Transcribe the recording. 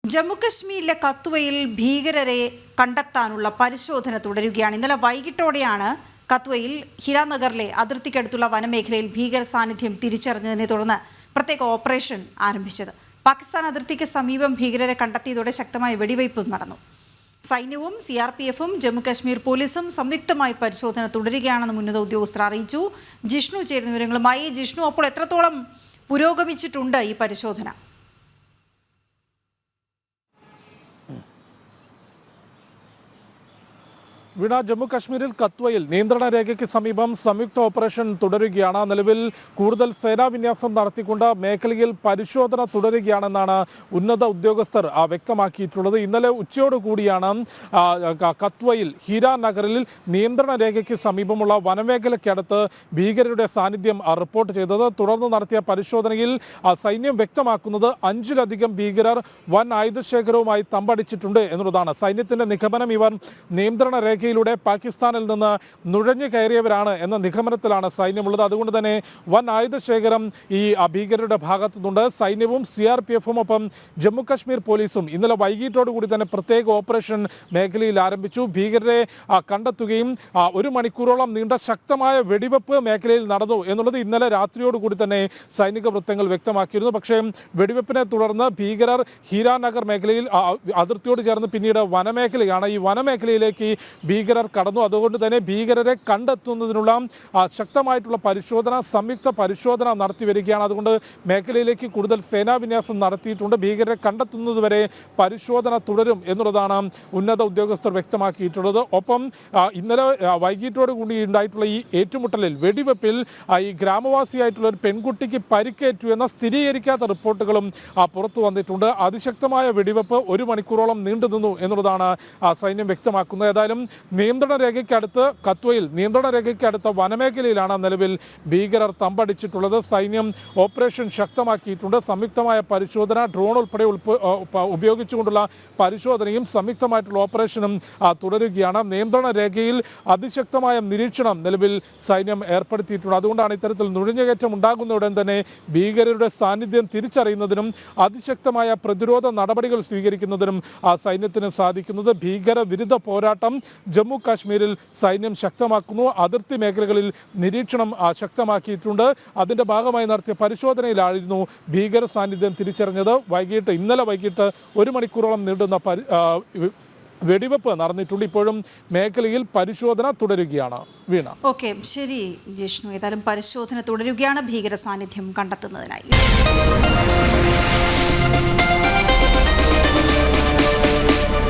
ജമ്മുകശ്മീരിലെ കത്വയിൽ ഭീകരരെ കണ്ടെത്താനുള്ള പരിശോധന തുടരുകയാണ്. ഇന്നലെ വൈകിട്ടോടെയാണ് കത്വയിൽ ഹിരാനഗറിലെ അതിർത്തിക്കടുത്തുള്ള വനമേഖലയിൽ ഭീകര സാന്നിധ്യം തിരിച്ചറിഞ്ഞതിനെ തുടർന്ന് പ്രത്യേക ഓപ്പറേഷൻ ആരംഭിച്ചത്. പാകിസ്ഥാൻ അതിർത്തിക്ക് സമീപം ഭീകരരെ കണ്ടെത്തിയതോടെ ശക്തമായ വെടിവയ്പ് നടന്നു. സൈന്യവും CRPF-ഉം ജമ്മുകശ്മീർ പോലീസും സംയുക്തമായി പരിശോധന തുടരുകയാണെന്ന് ഉന്നത ഉദ്യോഗസ്ഥർ അറിയിച്ചു. ജിഷ്ണു ചേരുന്ന വിവരങ്ങളുമായി. ജിഷ്ണു, അപ്പോൾ എത്രത്തോളം പുരോഗമിച്ചിട്ടുണ്ട് ഈ പരിശോധന? വീണ, ജമ്മു കാശ്മീരിൽ കത്വയിൽ നിയന്ത്രണ രേഖയ്ക്ക് സമീപം സംയുക്ത ഓപ്പറേഷൻ തുടരുകയാണ്. നിലവിൽ കൂടുതൽ സേനാവിന്യാസം നടത്തിക്കൊണ്ട് മേഖലയിൽ പരിശോധന തുടരുകയാണെന്നാണ് ഉന്നത ഉദ്യോഗസ്ഥർ വ്യക്തമാക്കിയിട്ടുള്ളത്. ഇന്നലെ ഉച്ചയോടുകൂടിയാണ് കത്വയിൽ ഹിരാനഗറിൽ നിയന്ത്രണ രേഖയ്ക്ക് സമീപമുള്ള വനമേഖലയ്ക്കടുത്ത് ഭീകരരുടെ സാന്നിധ്യം റിപ്പോർട്ട് ചെയ്തത്. തുടർന്ന് നടത്തിയ പരിശോധനയിൽ സൈന്യം വ്യക്തമാക്കുന്നത് 5-ലധികം ഭീകരർ വൻ ആയുധശേഖരവുമായി തമ്പടിച്ചിട്ടുണ്ട് എന്നുള്ളതാണ്. സൈന്യത്തിന്റെ നിഗമനം ഇവർ നിയന്ത്രണ രേഖയിലൂടെ പാകിസ്ഥാനിൽ നിന്ന് നുഴഞ്ഞു കയറിയവരാണ് എന്ന നിഗമനത്തിലാണ് സൈന്യമുള്ളത്. അതുകൊണ്ട് തന്നെ വൻ ആയുധശേഖരം ഈ ഭീകരരുടെ ഭാഗത്തു നിന്നുണ്ട്. സൈന്യവും CRPF-ഉം ഒപ്പം ജമ്മു കാശ്മീർ പോലീസും ഇന്നലെ വൈകിട്ടോടുകൂടി തന്നെ പ്രത്യേക ഓപ്പറേഷൻ മേഖലയിൽ ആരംഭിച്ചു. ഭീകരരെ കണ്ടെത്തുകയും 1 മണിക്കൂറോളം നീണ്ട ശക്തമായ വെടിവെപ്പ് മേഖലയിൽ നടന്നു എന്നുള്ളത് ഇന്നലെ രാത്രിയോടുകൂടി തന്നെ സൈനിക വൃത്തങ്ങൾ വ്യക്തമാക്കിയിരുന്നു. പക്ഷേ വെടിവെപ്പിനെ തുടർന്ന് ഭീകരർ ഹിരാനഗർ മേഖലയിൽ അതിർത്തിയോട് ചേർന്ന് പിന്നീട് വനമേഖലയാണ്. ഈ വനമേഖലയിലേക്ക് ഭീകരർ കടന്നു. അതുകൊണ്ട് തന്നെ ഭീകരരെ കണ്ടെത്തുന്നതിനുള്ള ശക്തമായിട്ടുള്ള സംയുക്ത പരിശോധന നടത്തി വരികയാണ്. അതുകൊണ്ട് മേഖലയിലേക്ക് കൂടുതൽ സേനാവിന്യാസം നടത്തിയിട്ടുണ്ട്. ഭീകരരെ കണ്ടെത്തുന്നതുവരെ പരിശോധന തുടരും എന്നുള്ളതാണ് ഉന്നത ഉദ്യോഗസ്ഥർ വ്യക്തമാക്കിയിട്ടുള്ളത്. ഒപ്പം ഇന്നലെ വൈകിട്ടോട് കൂടി ഉണ്ടായിട്ടുള്ള ഈ ഏറ്റുമുട്ടലിൽ വെടിവെപ്പിൽ ഈ ഗ്രാമവാസിയായിട്ടുള്ള ഒരു പെൺകുട്ടിക്ക് പരിക്കേറ്റു എന്ന സ്ഥിരീകരിക്കാത്ത റിപ്പോർട്ടുകളും പുറത്തു വന്നിട്ടുണ്ട്. അതിശക്തമായ വെടിവെപ്പ് 1 മണിക്കൂറോളം നീണ്ടുനിന്നു എന്നുള്ളതാണ് സൈന്യം വ്യക്തമാക്കുന്നത്. ഏതായാലും നിയന്ത്രണ രേഖയ്ക്കടുത്ത് കത്വയിൽ നിയന്ത്രണ രേഖയ്ക്കടുത്ത വനമേഖലയിലാണ് നിലവിൽ ഭീകരർ തമ്പടിച്ചിട്ടുള്ളത്. സൈന്യം ഓപ്പറേഷൻ ശക്തമാക്കിയിട്ടുണ്ട്. സംയുക്തമായ പരിശോധന, ഡ്രോൺ ഉൾപ്പെടെ ഉപയോഗിച്ചുകൊണ്ടുള്ള പരിശോധനയും സംയുക്തമായിട്ടുള്ള ഓപ്പറേഷനും തുടരുകയാണ്. നിയന്ത്രണ രേഖയിൽ അതിശക്തമായ നിരീക്ഷണം നിലവിൽ സൈന്യം ഏർപ്പെടുത്തിയിട്ടുണ്ട്. അതുകൊണ്ടാണ് ഇത്തരത്തിൽ നുഴഞ്ഞുകയറ്റം ഉണ്ടാകുന്നയുടൻ തന്നെ ഭീകരരുടെ സാന്നിധ്യം തിരിച്ചറിയുന്നതിനും അതിശക്തമായ പ്രതിരോധ നടപടികൾ സ്വീകരിക്കുന്നതിനും സൈന്യത്തിന് സാധിക്കുന്നത്. ഭീകര വിരുദ്ധ പോരാട്ടം ജമ്മു കാശ്മീരിൽ സൈന്യം ശക്തമാക്കുന്നു. അതിർത്തി മേഖലകളിൽ നിരീക്ഷണം ശക്തമാക്കിയിട്ടുണ്ട്. അതിന്റെ ഭാഗമായി നടത്തിയ പരിശോധനയിലായിരുന്നു ഭീകര സാന്നിധ്യം തിരിച്ചറിഞ്ഞത്. ഇന്നലെ വൈകിട്ട് 1 മണിക്കൂറോളം നീണ്ടുന്ന വെടിവെപ്പ് നടന്നിട്ടുണ്ട്. ഇപ്പോഴും മേഖലയിൽ പരിശോധന തുടരുകയാണ്. വീണ, ഓക്കെ, ശരി ജിഷ്ണു. ഏതായാലും പരിശോധന തുടരുകയാണ് ഭീകര സാന്നിധ്യം കണ്ടെത്തുന്നതിനായി.